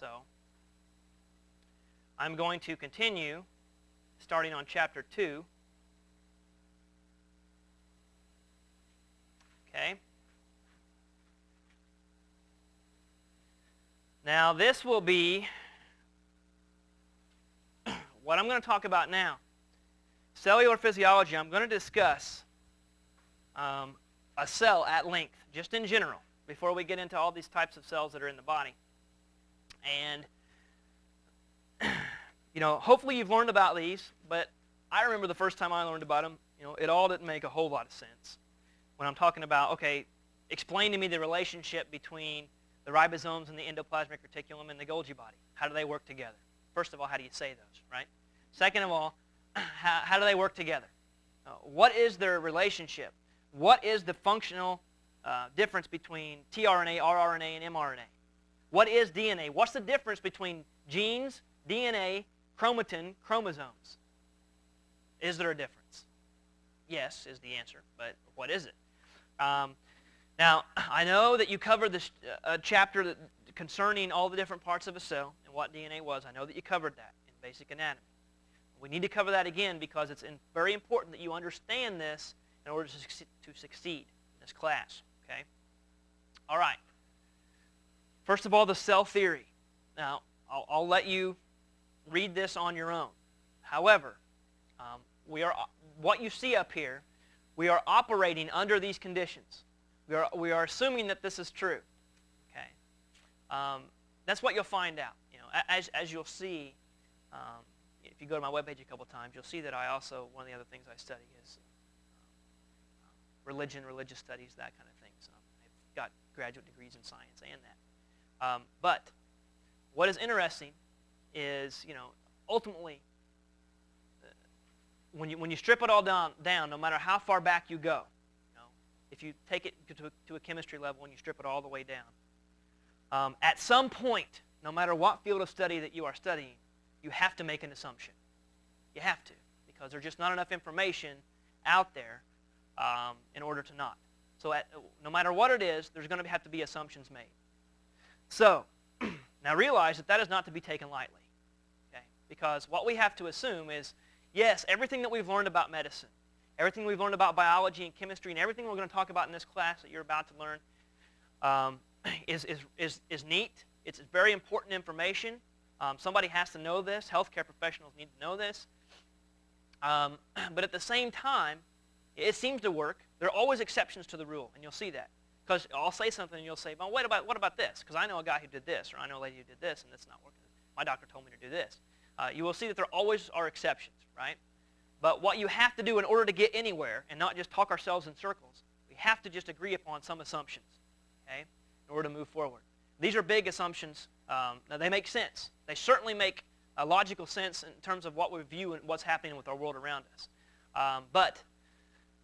So I'm going to continue starting on chapter 2. Okay. Now this will be what I'm going to talk about now. Cellular physiology. I'm going to discuss a cell at length, just in general, before we get into all these types of cells that are in the body. And, hopefully you've learned about these, but I remember the first time I learned about them, it all didn't make a whole lot of sense. When I'm talking about, okay, explain to me the relationship between the ribosomes and the endoplasmic reticulum and the Golgi body. How do they work together? First of all, how do you say those, right? Second of all, how do they work together? What is their relationship? What is the functional difference between tRNA, rRNA, and mRNA? What is DNA? What's the difference between genes, DNA, chromatin, chromosomes? Is there a difference? Yes is the answer, but what is it? Now, I know that you covered this chapter concerning all the different parts of a cell and what DNA was. I know that you covered that in basic anatomy. We need to cover that again because it's very important that you understand this in order to succeed in this class. Okay? All right. First of all, the cell theory. Now, I'll let you read this on your own. However, what you see up here, we are operating under these conditions. We are assuming that this is true. Okay, that's what you'll find out. As you'll see, if you go to my webpage a couple times, you'll see that I also, one of the other things I study is religion, religious studies, that kind of thing. So I've got graduate degrees in science and that. But what is interesting is, ultimately, when you strip it all down, no matter how far back you go, if you take it to a chemistry level and you strip it all the way down, at some point, no matter what field of study that you are studying, you have to make an assumption. You have to, because there's just not enough information out there in order to not. So no matter what it is, there's going to have to be assumptions made. So now realize that is not to be taken lightly, okay? Because what we have to assume is, yes, everything that we've learned about medicine, everything we've learned about biology and chemistry, and everything we're going to talk about in this class that you're about to learn is neat. It's very important information. Somebody has to know this. Healthcare professionals need to know this. But at the same time, it seems to work. There are always exceptions to the rule, and you'll see that. Because I'll say something, and you'll say, well, what about this? Because I know a guy who did this, or I know a lady who did this, and it's not working. My doctor told me to do this. You will see that there always are exceptions, right? But what you have to do in order to get anywhere and not just talk ourselves in circles, we have to just agree upon some assumptions, okay, in order to move forward. These are big assumptions. Now, they make sense. They certainly make a logical sense in terms of what we view and what's happening with our world around us. But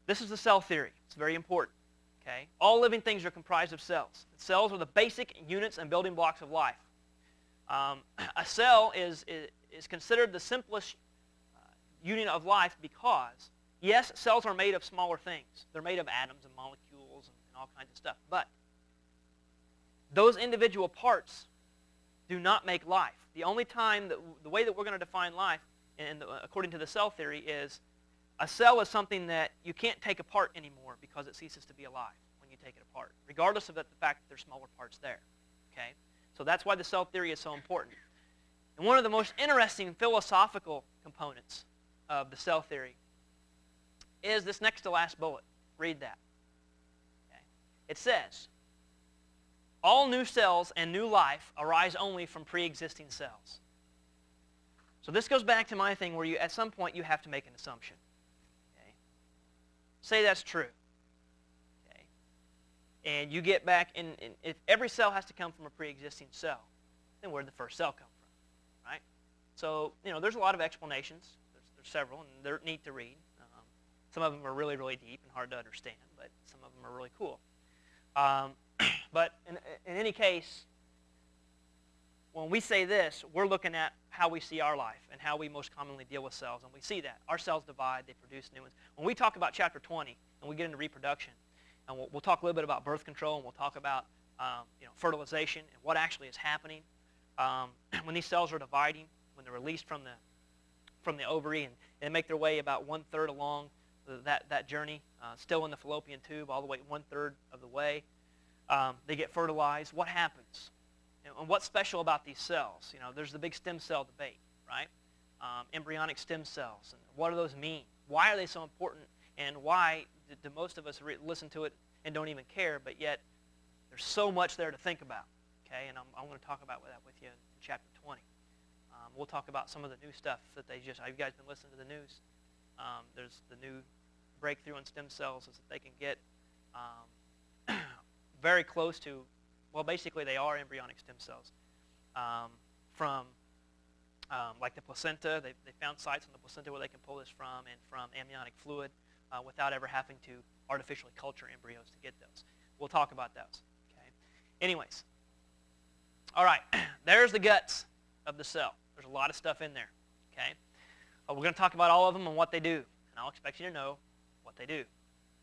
this is the cell theory. It's very important, okay? All living things are comprised of cells. Cells are the basic units and building blocks of life. A cell is considered the simplest unit of life because, yes, cells are made of smaller things. They're made of atoms and molecules and all kinds of stuff. But those individual parts do not make life. The only time, the way that we're going to define life, according to the cell theory, is a cell is something that you can't take apart anymore because it ceases to be alive when you take it apart, regardless of the fact that there's smaller parts there. Okay? So that's why the cell theory is so important. And one of the most interesting philosophical components of the cell theory is this next to last bullet. Read that. Okay? It says, all new cells and new life arise only from pre-existing cells. So this goes back to my thing where at some point you have to make an assumption. Okay? Say that's true. Okay? And you get back, and if every cell has to come from a pre-existing cell, then where did the first cell come from? Right? So, there's a lot of explanations. There's several, and they're neat to read. Some of them are really, really deep and hard to understand, but some of them are really cool. But in any case, when we say this, we're looking at how we see our life and how we most commonly deal with cells, and we see that. Our cells divide, they produce new ones. When we talk about Chapter 20, and we get into reproduction, and we'll talk a little bit about birth control, and we'll talk about fertilization and what actually is happening, when these cells are dividing, when they're released from the ovary and they make their way about 1/3 along that journey, still in the fallopian tube, all the way 1/3 of the way, they get fertilized. What happens? And what's special about these cells? There's the big stem cell debate, right? Embryonic stem cells, and what do those mean? Why are they so important? And why do most of us listen to it and don't even care? But yet, there's so much there to think about. Okay, and I'm going to talk about that with you in chapter 20. We'll talk about some of the new stuff that have you guys been listening to the news? There's the new breakthrough in stem cells is that they can get very close to, well, basically they are embryonic stem cells from like the placenta. They found sites on the placenta where they can pull this from, and from amniotic fluid without ever having to artificially culture embryos to get those. We'll talk about those. Okay. Anyways, all right, there's the guts of the cell. There's a lot of stuff in there. Okay. We're going to talk about all of them and what they do, and I'll expect you to know what they do.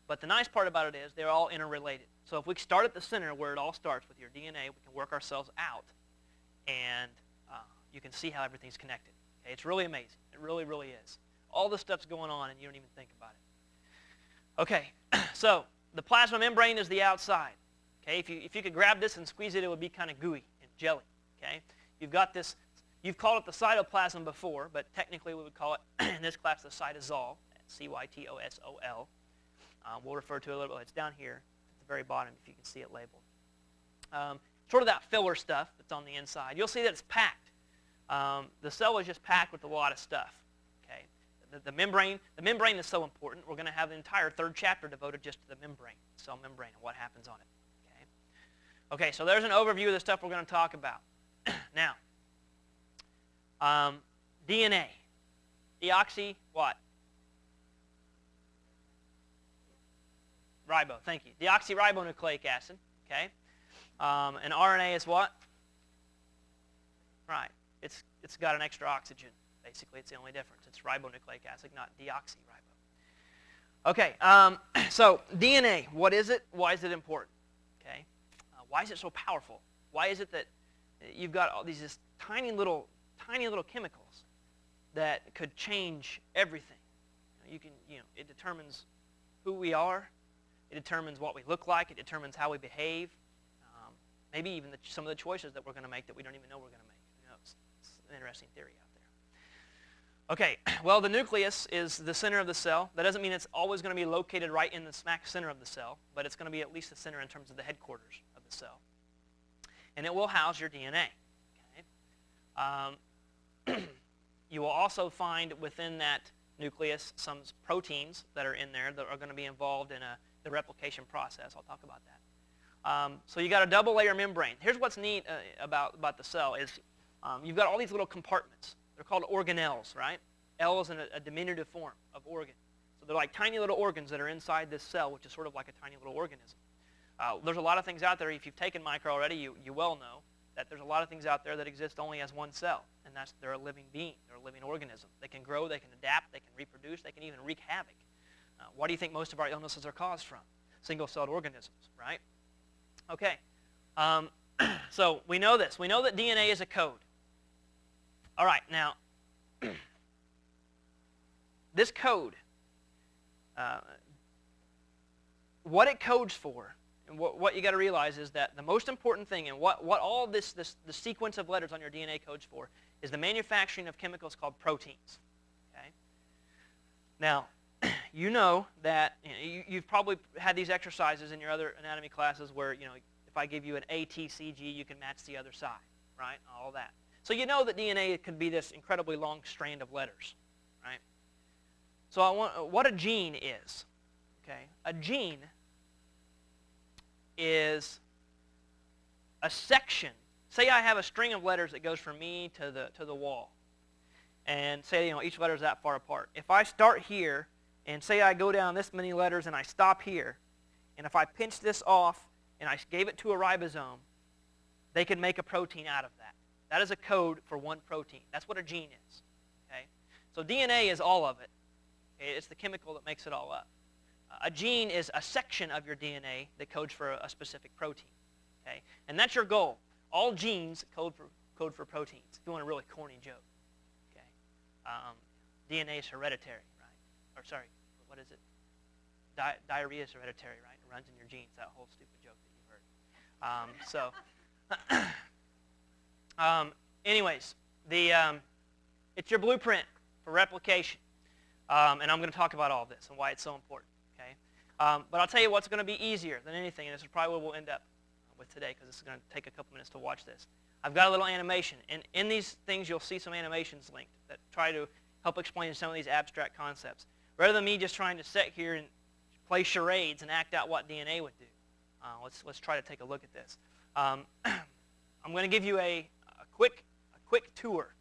But the nice part about it is they're all interrelated. So if we start at the center where it all starts with your DNA, we can work ourselves out, and you can see how everything's connected. Okay? It's really amazing. It really, really is. All this stuff's going on, and you don't even think about it. Okay, so the plasma membrane is the outside. Okay, if you could grab this and squeeze it, it would be kind of gooey and jelly. Okay, you've got this. You've called it the cytoplasm before, but technically we would call it in this class the cytosol. C-Y-T-O-S-O-L. We'll refer to it a little bit. It's down here at the very bottom if you can see it labeled. Sort of that filler stuff that's on the inside. You'll see that it's packed. The cell is just packed with a lot of stuff. Okay, the membrane is so important. We're going to have an entire 3rd chapter devoted just to the membrane, cell membrane, and what happens on it. Okay, so there's an overview of the stuff we're going to talk about. Now, DNA, deoxy what? Ribo, thank you. Deoxyribonucleic acid, okay? And RNA is what? Right, it's got an extra oxygen. Basically, it's the only difference. It's ribonucleic acid, not deoxyribo. Okay, so DNA, what is it? Why is it important? Okay, why is it so powerful? Why is it that you've got all these just tiny little chemicals that could change everything? It determines who we are. It determines what we look like. It determines how we behave. Maybe even some of the choices that we're going to make that we don't even know we're going to make. Who knows? It's an interesting theory out there. Okay, well, the nucleus is the center of the cell. That doesn't mean it's always going to be located right in the smack center of the cell, but it's going to be at least the center in terms of the headquarters of the cell. And it will house your DNA. Okay? You will also find within that nucleus some proteins that are in there that are going to be involved in the replication process. I'll talk about that. So you got a double layer membrane. Here's what's neat about the cell is you've got all these little compartments. They're called organelles, right? L is in a diminutive form of organ. So they're like tiny little organs that are inside this cell, which is sort of like a tiny little organism. There's a lot of things out there. If you've taken micro already, you well know that there's a lot of things out there that exist only as one cell, and they're a living being. They're a living organism. They can grow, they can adapt, they can reproduce, they can even wreak havoc. What do you think most of our illnesses are caused from? Single-celled organisms, right? Okay, so we know this. We know that DNA is a code. All right, now, this code, what it codes for, and what you got to realize is that the most important thing, and what all the sequence of letters on your DNA codes for, is the manufacturing of chemicals called proteins. Okay. Now, you know that you've probably had these exercises in your other anatomy classes where if I give you an A, T, C, G, you can match the other side, right? All that. So you know that DNA could be this incredibly long strand of letters, right? So what a gene is. Okay, a gene is a section. Say I have a string of letters that goes from me to the wall, and say each letter is that far apart. If I start here and say I go down this many letters and I stop here, and if I pinch this off and I gave it to a ribosome, they could make a protein out of that. That is a code for one protein. That's what a gene is. Okay, so DNA is all of it. Okay? It's the chemical that makes it all up. A gene is a section of your DNA that codes for a specific protein. Okay? And that's your goal. All genes code code for proteins, if you want a really corny joke. Okay, DNA is hereditary, right? Or sorry, what is it? Diarrhea is hereditary, right? It runs in your genes. That whole stupid joke that you heard. Anyways, it's your blueprint for replication, and I'm going to talk about all of this and why it's so important. Okay, but I'll tell you what's going to be easier than anything, and this is probably what we'll end up with today, because this is going to take a couple minutes to watch this. I've got a little animation, and in these things you'll see some animations linked that try to help explain some of these abstract concepts. Rather than me just trying to sit here and play charades and act out what DNA would do, let's try to take a look at this. I'm going to give you a quick tour,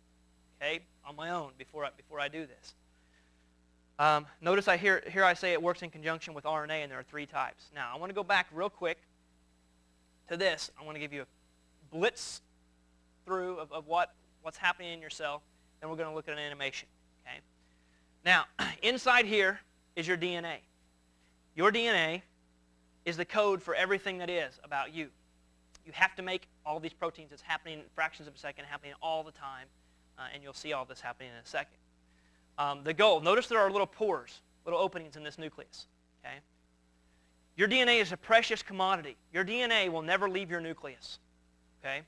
okay, on my own before I do this. Notice here I say it works in conjunction with RNA, and there are 3 types. Now I want to go back real quick to this. I want to give you a blitz through of what's happening in your cell, and we're going to look at an animation. Okay. Now inside here is your DNA. Your DNA is the code for everything that is about you. You have to make all these proteins. It's happening in fractions of a second, happening all the time, and you'll see all this happening in a second. The goal, notice there are little pores, little openings in this nucleus. Okay? Your DNA is a precious commodity. Your DNA will never leave your nucleus. Okay?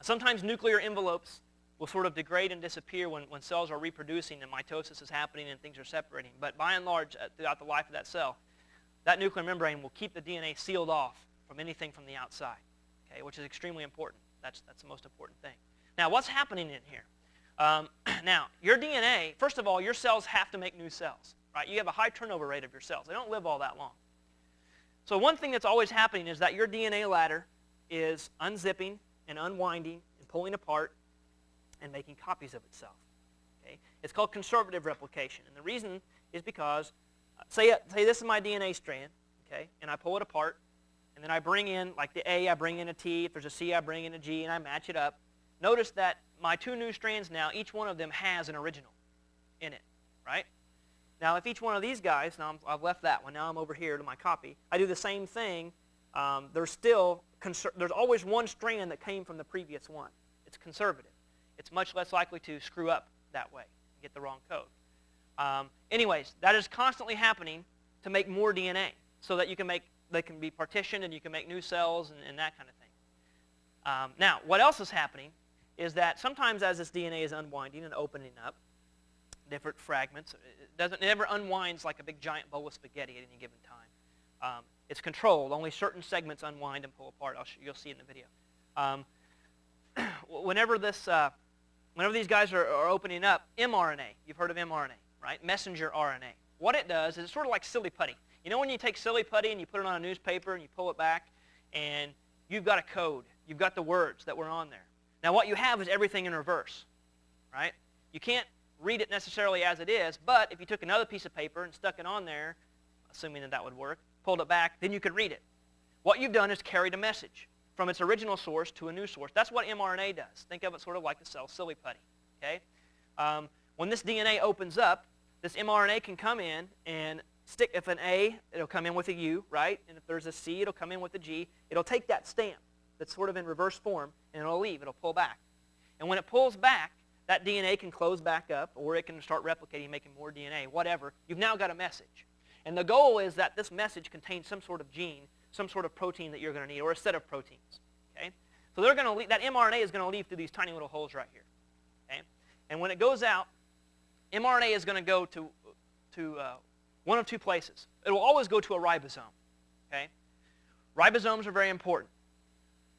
Sometimes nuclear envelopes will sort of degrade and disappear when cells are reproducing and mitosis is happening and things are separating. But by and large, throughout the life of that cell, that nuclear membrane will keep the DNA sealed off from anything from the outside, okay, which is extremely important. That's the most important thing. Now, what's happening in here? Now, your DNA, first of all, your cells have to make new cells, right? You have a high turnover rate of your cells. They don't live all that long. So one thing that's always happening is that your DNA ladder is unzipping and unwinding and pulling apart and making copies of itself. Okay? It's called conservative replication, and the reason is because, say this is my DNA strand, okay, and I pull it apart, and then I bring in, like the A, I bring in a T. If there's a C, I bring in a G, and I match it up. Notice that my 2 new strands now, each one of them has an original in it, right? Now, if each one of these guys, now I've left that one, now I'm over here to my copy, I do the same thing, there's always one strand that came from the previous one. It's conservative. It's much less likely to screw up that way and get the wrong code. Anyways, that is constantly happening to make more DNA so that they can be partitioned and you can make new cells and that kind of thing. Now, what else is happening is that sometimes as this DNA is unwinding and opening up different fragments, it never unwinds like a big giant bowl of spaghetti at any given time. It's controlled. Only certain segments unwind and pull apart. You'll see in the video. Whenever these guys are opening up, mRNA, you've heard of mRNA, right? Messenger RNA. What it does is it's sort of like silly putty. You know when you take silly putty and you put it on a newspaper and you pull it back and you've got a code. You've got the words that were on there. Now what you have is everything in reverse, right? You can't read it necessarily as it is, but if you took another piece of paper and stuck it on there, assuming that would work, pulled it back, then you could read it. What you've done is carried a message from its original source to a new source. That's what mRNA does. Think of it sort of like the cell silly putty, okay? When this DNA opens up, this mRNA can come in and stick, if an A, it'll come in with a U, right? And if there's a C, it'll come in with a G. It'll take that stamp that's sort of in reverse form, and it'll leave. It'll pull back. And when it pulls back, that DNA can close back up, or it can start replicating, making more DNA, whatever. You've now got a message. And the goal is that this message contains some sort of gene, some sort of protein that you're going to need, or a set of proteins. Okay? So they're going to leave, that mRNA is going to leave through these tiny little holes right here. Okay? And when it goes out, mRNA is going to go to one of 2 places. It will always go to a ribosome. Okay? Ribosomes are very important.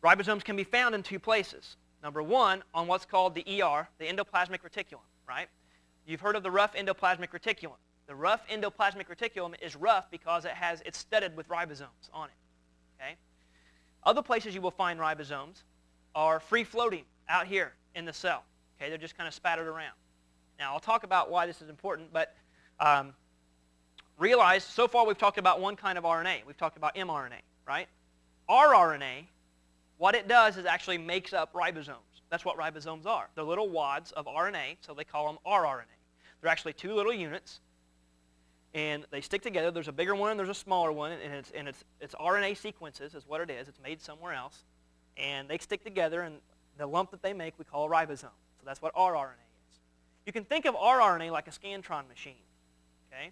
Ribosomes can be found in 2 places. Number 1, on what's called the ER, the endoplasmic reticulum, right? You've heard of the rough endoplasmic reticulum. The rough endoplasmic reticulum is rough because it's studded with ribosomes on it. Okay? Other places you will find ribosomes are free-floating out here in the cell. Okay? They're just kind of spattered around. Now, I'll talk about why this is important, but realize so far we've talked about one kind of RNA. We've talked about mRNA, right? rRNA, what it does is actually makes up ribosomes. That's what ribosomes are. They're little wads of RNA, so they call them rRNA. They're actually 2 little units, and they stick together. There's a bigger one and there's a smaller one, and it's RNA sequences is what it is. It's made somewhere else, and they stick together, and The lump that they make we call a ribosome. So that's what rRNA is. You can think of rRNA like a Scantron machine. Okay?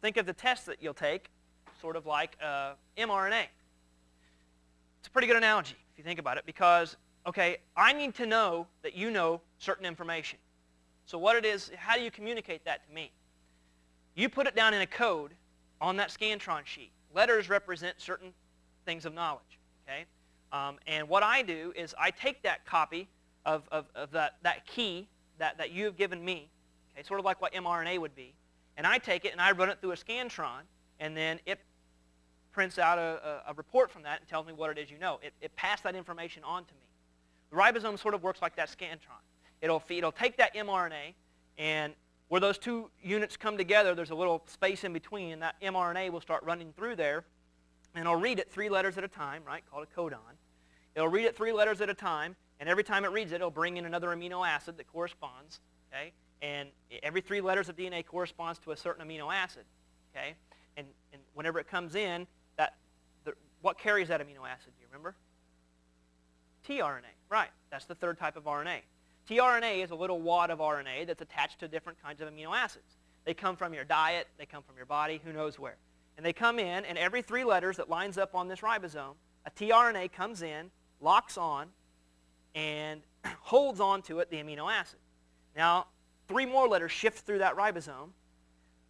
Think of the test that you'll take sort of like mRNA. It's a pretty good analogy if you think about it because, okay, I need to know that you know certain information. So what it is, how do you communicate that to me? You put it down in a code on that Scantron sheet. Letters represent certain things of knowledge. Okay? And what I do is I take that copy of that key that you have given me, okay, sort of like what mRNA would be, and I take it and I run it through a Scantron, and then it prints out a report from that and tells me what it is you know. It passed that information on to me. The ribosome sort of works like that Scantron. It'll take that mRNA, and where those two units come together, there's a little space in between, and that mRNA will start running through there, and it'll read it 3 letters at a time, right, called a codon. It'll read it 3 letters at a time, and every time it reads it, it'll bring in another amino acid that corresponds, okay? And every 3 letters of DNA corresponds to a certain amino acid, okay? And whenever it comes in, what carries that amino acid, do you remember? tRNA, right. That's the 3rd type of RNA. tRNA is a little wad of RNA that's attached to different kinds of amino acids. They come from your diet, they come from your body, who knows where. And they come in, and every 3 letters that lines up on this ribosome, a tRNA comes in, locks on, and holds on to it the amino acid. Now, 3 more letters shift through that ribosome.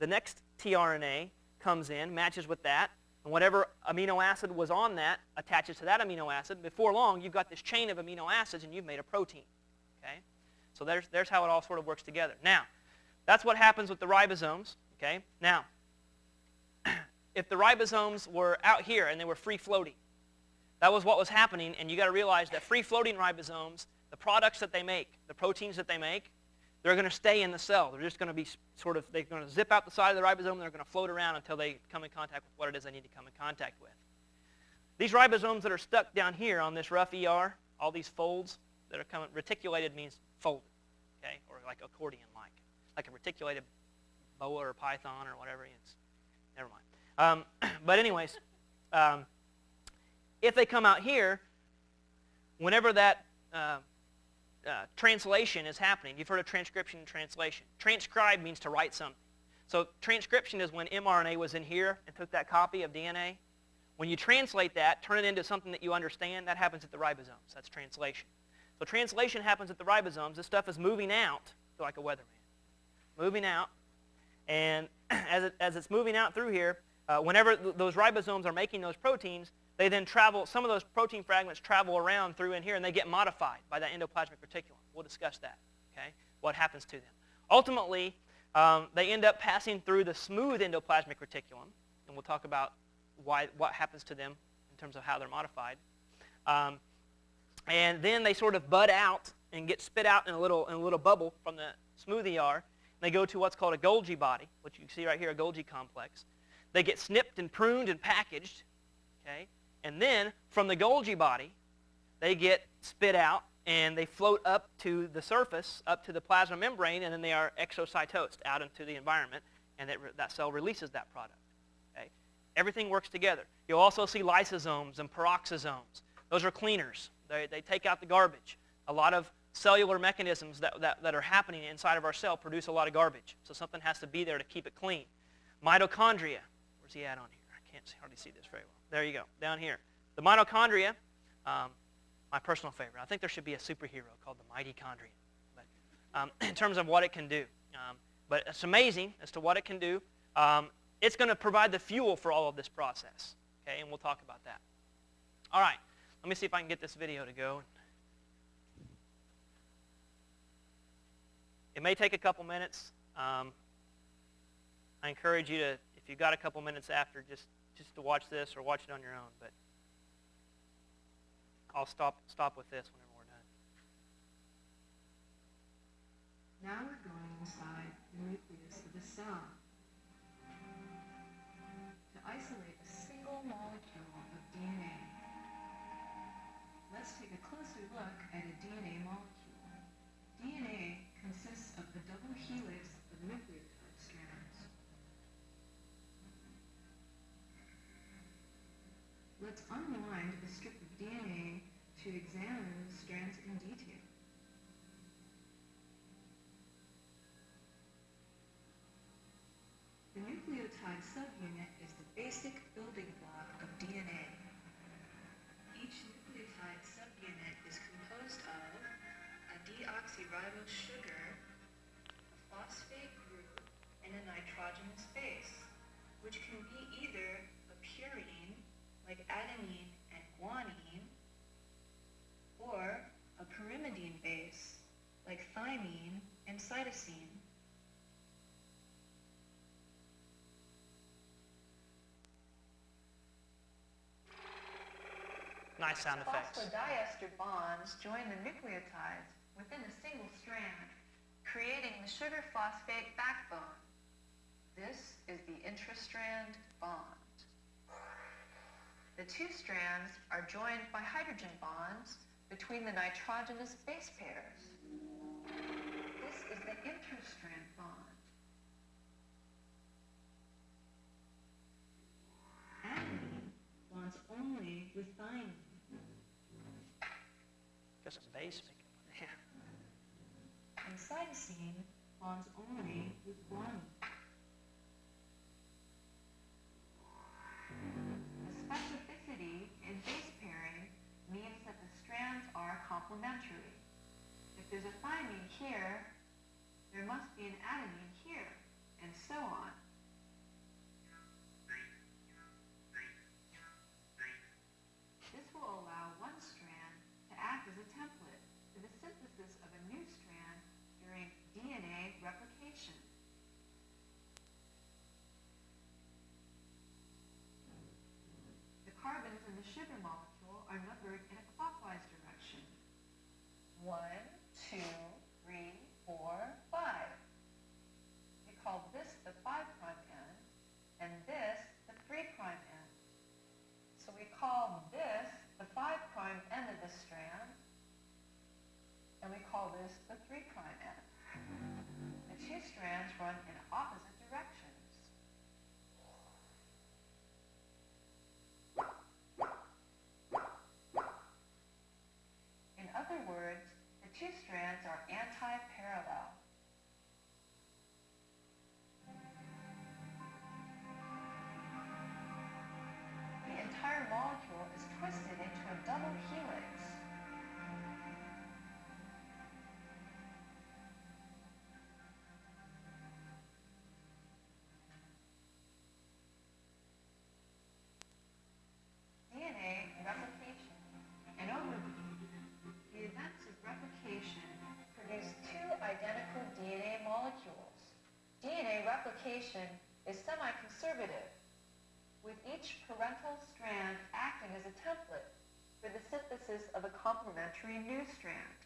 The next tRNA comes in, matches with that, and whatever amino acid was on that attaches to that amino acid. Before long, you've got this chain of amino acids, and you've made a protein. Okay? So there's how it all sort of works together. Now, that's what happens with the ribosomes. Okay? Now, if the ribosomes were out here and they were free-floating, that was what was happening, and you got to realize that free-floating ribosomes, the products that they make, the proteins that they make, they're going to stay in the cell. They're just going to be sort of, they're going to zip out the side of the ribosome, and they're going to float around until they come in contact with what it is they need to come in contact with. These ribosomes that are stuck down here on this rough ER, all these folds that are coming, reticulated means folded, okay, or like accordion-like a reticulated boa or python or whatever. It's, never mind. But anyways, if they come out here, whenever that translation is happening, you've heard of transcription and translation. Transcribe means to write something. So transcription is when mRNA was in here and took that copy of DNA. When you translate that, turn it into something that you understand, that happens at the ribosomes. That's translation. So translation happens at the ribosomes. This stuff is moving out, like a weatherman. Moving out, and as it's moving out through here, whenever those ribosomes are making those proteins, they then travel, some of those protein fragments travel around through in here, and they get modified by that endoplasmic reticulum. We'll discuss that, okay, what happens to them. Ultimately, they end up passing through the smooth endoplasmic reticulum, and we'll talk about what happens to them in terms of how they're modified. And then they sort of bud out and get spit out in a little bubble from the smooth ER. And they go to what's called a Golgi body, which you can see right here, a Golgi complex. They get snipped and pruned and packaged, okay? And then from the Golgi body, they get spit out and they float up to the surface, up to the plasma membrane, and then they are exocytosed out into the environment, and that cell releases that product. Okay? Everything works together. You'll also see lysosomes and peroxisomes. Those are cleaners. They take out the garbage. A lot of cellular mechanisms that are happening inside of our cell produce a lot of garbage, so something has to be there to keep it clean. Mitochondria. Where's he at on here? I can't hardly see this very well. There you go, down here. The mitochondria, my personal favorite. I think there should be a superhero called the mitochondria, but in terms of what it can do. But it's amazing as to what it can do. It's going to provide the fuel for all of this process, okay, and we'll talk about that. All right, let me see if I can get this video to go. It may take a couple minutes. I encourage you to, if you've got a couple minutes after, just to watch this or watch it on your own. But I'll stop with this whenever we're done. Now we're going inside the nucleus of the cell to isolate a single molecule of DNA. Let's take a closer look at a DNA molecule. DNA consists of a double helix of nucleotide strands. Let's unwind a strip of DNA to examine the strands in DNA. basic building block of DNA. Each nucleotide subunit is composed of a deoxyribose sugar, a phosphate group, and a nitrogenous base, which can be either a purine, like adenine and guanine, or a pyrimidine base, like thymine and cytosine. Nice sound effects. Phosphodiester bonds join the nucleotides within a single strand, creating the sugar phosphate backbone. This is the intrastrand bond. The two strands are joined by hydrogen bonds between the nitrogenous base pairs. This is the interstrand bond. Adenine bonds only with thymine. Got some bass making. And cytosine bonds only with guanine. The specificity in base pairing means that the strands are complementary. If there's a thymine here, there must be an adenine here, and so on. This will allow one strand to act as a template for the synthesis of a new strand during DNA replication. The carbons in the sugar molecule are numbered in a clockwise direction. 1, 2, 3, 4, 5. We call this the 5' end, and this the 3' end. So we call this the 5' end of the strand, and we call this the 3' end. The two strands run in opposite directions. In other words, the two strands are anti-parallel. The entire molecule is twisted into a double helix. DNA replication. An overview. The events of replication produce two identical DNA molecules. DNA replication is semi-conservative, with each parental strand acting as a template for the synthesis of a complementary new strand.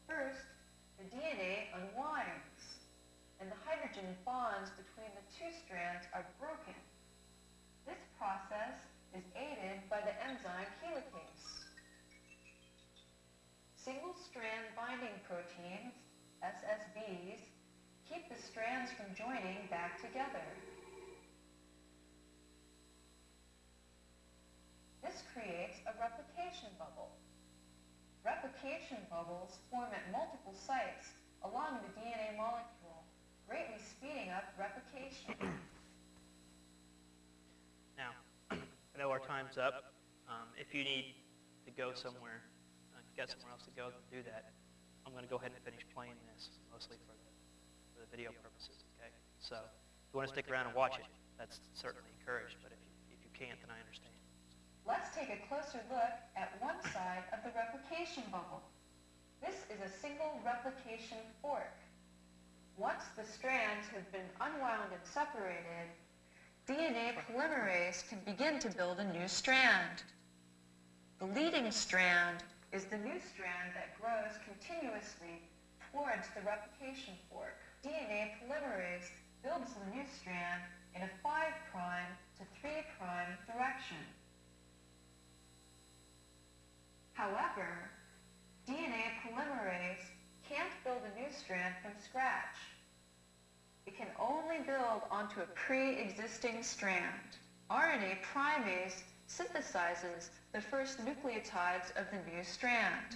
First, the DNA unwinds, and the hydrogen bonds between the two strands are broken. This process is aided by the enzyme helicase. Single-strand binding proteins, SSBs, keep the strands from joining back together. This creates a replication bubble. Replication bubbles form at multiple sites along the DNA molecule, greatly speeding up replication. Now, I know our time's up. If you need to go somewhere, get somewhere else to go, do that. I'm going to go ahead and finish playing this, mostly for the video purposes, okay? So if you want to stick around and watch it, that's certainly encouraged, but if you can't, then I understand. Let's take a closer look at one side of the replication bubble. This is a single replication fork. Once the strands have been unwound and separated, DNA polymerase can begin to build a new strand. The leading strand is the new strand that grows continuously towards the replication fork. DNA polymerase builds the new strand in a 5' to 3' direction. However, DNA polymerase can't build a new strand from scratch. It can only build onto a pre-existing strand. RNA primase synthesizes the first nucleotides of the new strand.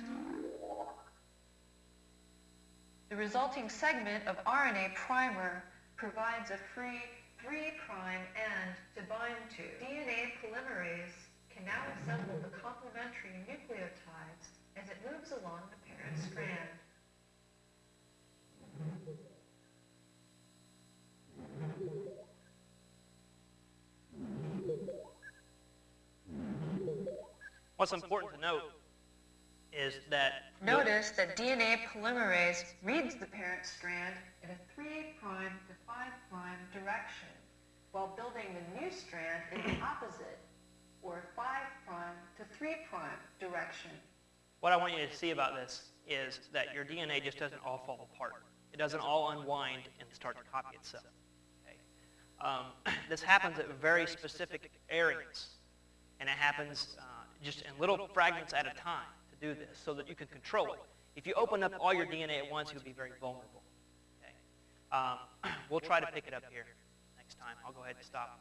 The resulting segment of RNA primer provides a free 3' end to bind to. DNA polymerase can now assemble the complementary nucleotides as it moves along the parent strand. What's important to note is that Notice that DNA polymerase reads the parent strand in a 3' to 5' direction, while building the new strand in the opposite, or 5' to 3' direction. what I want you to see about this is that your DNA just doesn't all fall apart. It doesn't all unwind and start to copy itself. Okay? This happens at very specific areas, and it happens just in little fragments at a time to do this so that you can control it. If you open up all your DNA at once, you'll be very vulnerable. Okay? We'll try to pick it up here next time. I'll go ahead and stop.